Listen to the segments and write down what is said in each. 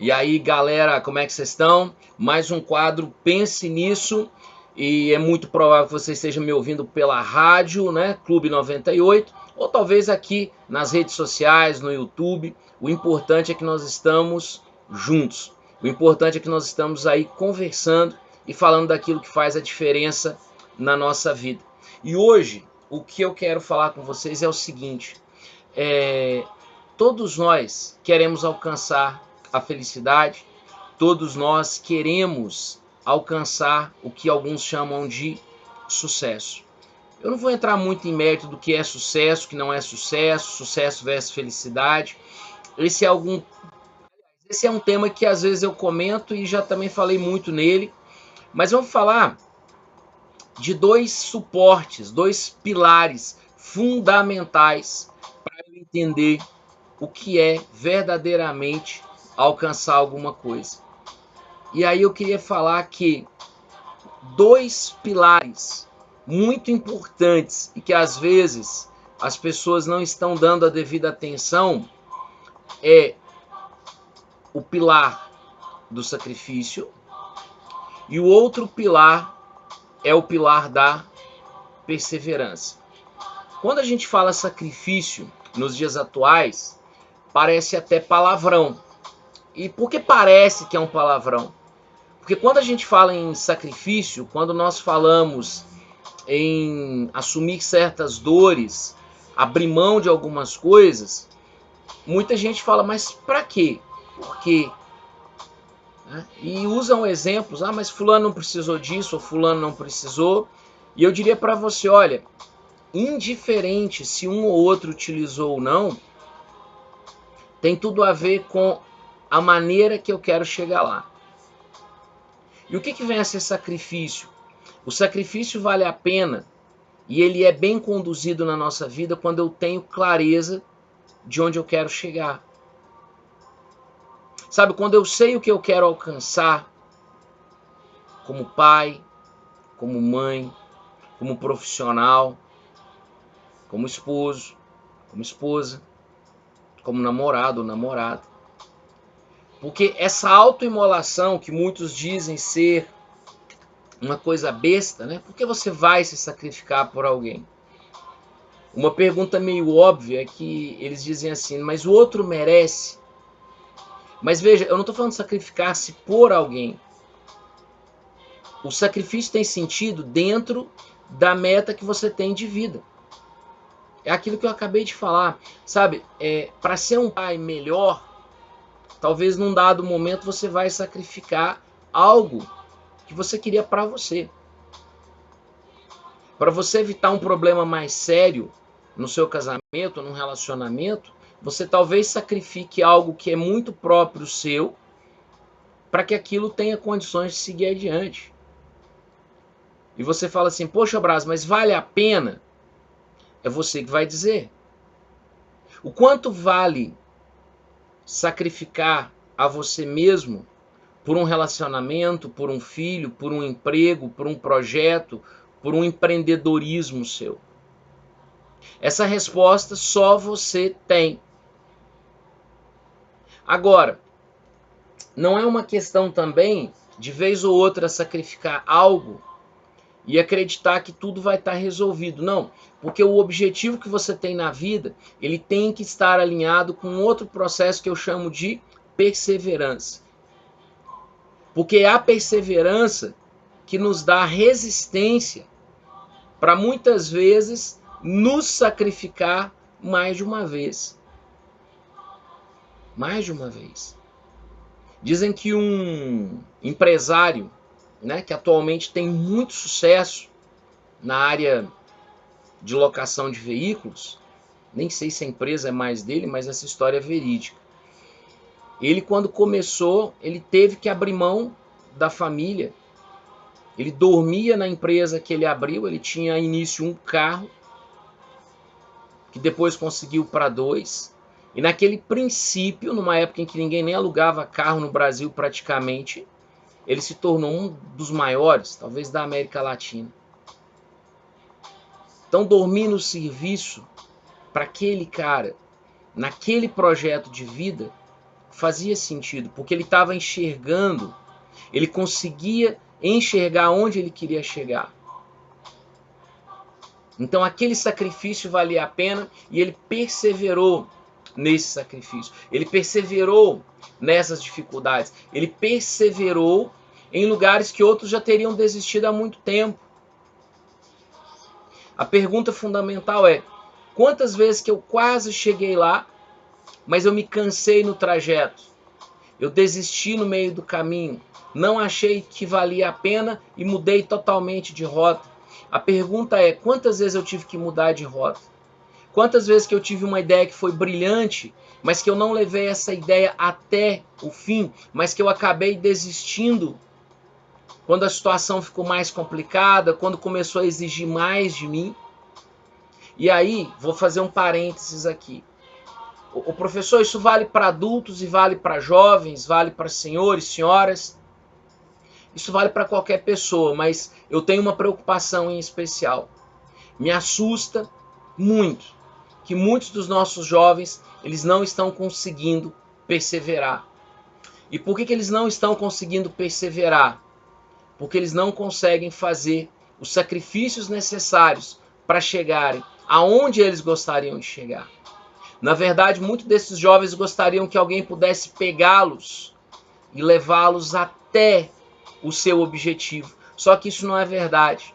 E aí, galera, como é que vocês estão? Mais um quadro Pense Nisso. E é muito provável que você esteja me ouvindo pela rádio, né? Clube 98, ou talvez aqui nas redes sociais, no YouTube. O importante é que nós estamos juntos. O importante é que nós estamos aí conversando e falando daquilo que faz a diferença na nossa vida. E hoje, o que eu quero falar com vocês é o seguinte: todos nós queremos alcançar a felicidade, todos nós queremos alcançar o que alguns chamam de sucesso. Eu não vou entrar muito em mérito do que é sucesso, que não é sucesso, sucesso versus felicidade. Esse é um tema que às vezes eu comento e já também falei muito nele, mas vamos falar de dois suportes, dois pilares fundamentais para eu entender o que é verdadeiramente alcançar alguma coisa. E aí eu queria falar que dois pilares muito importantes e que às vezes as pessoas não estão dando a devida atenção é o pilar do sacrifício e o outro pilar é o pilar da perseverança. Quando a gente fala sacrifício nos dias atuais, parece até palavrão. E por que parece que é um palavrão? Porque quando a gente fala em sacrifício, quando nós falamos em assumir certas dores, abrir mão de algumas coisas, muita gente fala, mas para quê? Por quê? E usam exemplos, mas fulano não precisou disso, ou fulano não precisou. E eu diria para você, olha, indiferente se um ou outro utilizou ou não, tem tudo a ver com a maneira que eu quero chegar lá. E o que vem a ser sacrifício? O sacrifício vale a pena e ele é bem conduzido na nossa vida quando eu tenho clareza de onde eu quero chegar. Sabe, quando eu sei o que eu quero alcançar como pai, como mãe, como profissional, como esposo, como esposa, como namorado ou namorada. Porque essa autoimolação que muitos dizem ser uma coisa besta, né? Por que você vai se sacrificar por alguém? Uma pergunta meio óbvia é que eles dizem assim, mas o outro merece. Mas veja, eu não estou falando de sacrificar-se por alguém. O sacrifício tem sentido dentro da meta que você tem de vida. É aquilo que eu acabei de falar. Sabe, para ser um pai melhor, talvez num dado momento você vai sacrificar algo que você queria para você. Para você evitar um problema mais sério no seu casamento, num relacionamento, você talvez sacrifique algo que é muito próprio seu para que aquilo tenha condições de seguir adiante. E você fala assim, poxa, Brás, mas vale a pena? É você que vai dizer. O quanto vale sacrificar a você mesmo por um relacionamento, por um filho, por um emprego, por um projeto, por um empreendedorismo seu? Essa resposta só você tem. Agora, não é uma questão também de vez ou outra sacrificar algo e acreditar que tudo vai estar resolvido. Não, porque o objetivo que você tem na vida, ele tem que estar alinhado com outro processo que eu chamo de perseverança. Porque é a perseverança que nos dá resistência para muitas vezes nos sacrificar mais de uma vez. Mais de uma vez. Dizem que um empresário, né, que atualmente tem muito sucesso na área de locação de veículos, nem sei se a empresa é mais dele, mas essa história é verídica. Ele, quando começou, ele teve que abrir mão da família. Ele dormia na empresa que ele abriu, ele tinha início um carro, que depois conseguiu para 2. E naquele princípio, numa época em que ninguém nem alugava carro no Brasil praticamente, ele se tornou um dos maiores, talvez da América Latina. Então, dormir no serviço para aquele cara, naquele projeto de vida, fazia sentido, porque ele estava enxergando, ele conseguia enxergar onde ele queria chegar. Então aquele sacrifício valia a pena e ele perseverou nesse sacrifício. Ele perseverou nessas dificuldades. Ele perseverou em lugares que outros já teriam desistido há muito tempo. A pergunta fundamental é: quantas vezes que eu quase cheguei lá, mas eu me cansei no trajeto? Eu desisti no meio do caminho, não achei que valia a pena e mudei totalmente de rota. A pergunta é: quantas vezes eu tive que mudar de rota? Quantas vezes que eu tive uma ideia que foi brilhante, mas que eu não levei essa ideia até o fim, mas que eu acabei desistindo quando a situação ficou mais complicada, quando começou a exigir mais de mim? E aí, vou fazer um parênteses aqui. O professor, isso vale para adultos e vale para jovens, vale para senhores, senhoras. Isso vale para qualquer pessoa, mas eu tenho uma preocupação em especial. Me assusta muito que muitos dos nossos jovens, eles não estão conseguindo perseverar. E por que eles não estão conseguindo perseverar? Porque eles não conseguem fazer os sacrifícios necessários para chegarem aonde eles gostariam de chegar. Na verdade, muitos desses jovens gostariam que alguém pudesse pegá-los e levá-los até o seu objetivo. Só que isso não é verdade.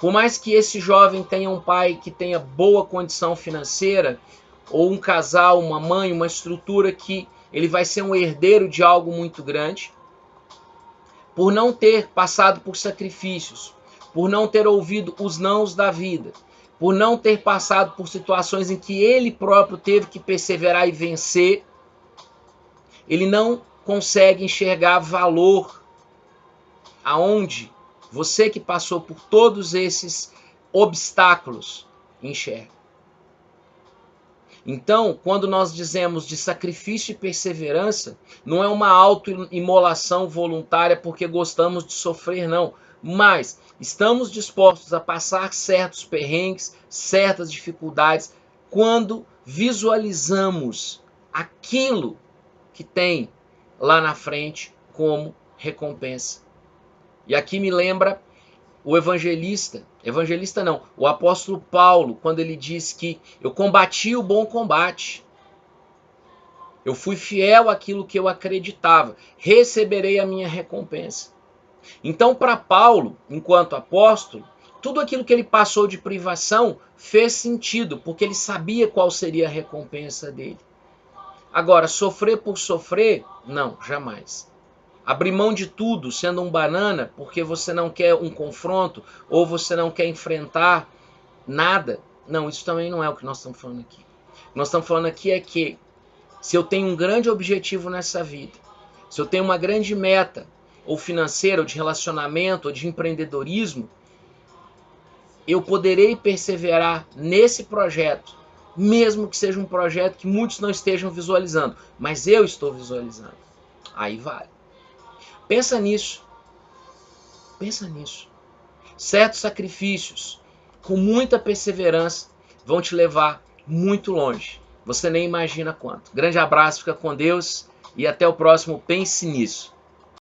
Por mais que esse jovem tenha um pai que tenha boa condição financeira, ou um casal, uma mãe, uma estrutura que ele vai ser um herdeiro de algo muito grande, por não ter passado por sacrifícios, por não ter ouvido os nãos da vida, por não ter passado por situações em que ele próprio teve que perseverar e vencer, ele não consegue enxergar valor aonde você que passou por todos esses obstáculos enxerga. Então, quando nós dizemos de sacrifício e perseverança, não é uma autoimolação voluntária porque gostamos de sofrer, não. Mas estamos dispostos a passar certos perrengues, certas dificuldades, quando visualizamos aquilo que tem lá na frente como recompensa. E aqui me lembra o o apóstolo Paulo, quando ele diz que eu combati o bom combate, eu fui fiel àquilo que eu acreditava, receberei a minha recompensa. Então, para Paulo, enquanto apóstolo, tudo aquilo que ele passou de privação fez sentido, porque ele sabia qual seria a recompensa dele. Agora, sofrer por sofrer, não, jamais. Abrir mão de tudo, sendo um banana, porque você não quer um confronto, ou você não quer enfrentar nada. Não, isso também não é o que nós estamos falando aqui. O que nós estamos falando aqui é que, se eu tenho um grande objetivo nessa vida, se eu tenho uma grande meta, ou financeira, ou de relacionamento, ou de empreendedorismo, eu poderei perseverar nesse projeto, mesmo que seja um projeto que muitos não estejam visualizando, mas eu estou visualizando. Aí vale. Pensa nisso. Pensa nisso. Certos sacrifícios, com muita perseverança, vão te levar muito longe. Você nem imagina quanto. Grande abraço, fica com Deus e até o próximo Pense Nisso.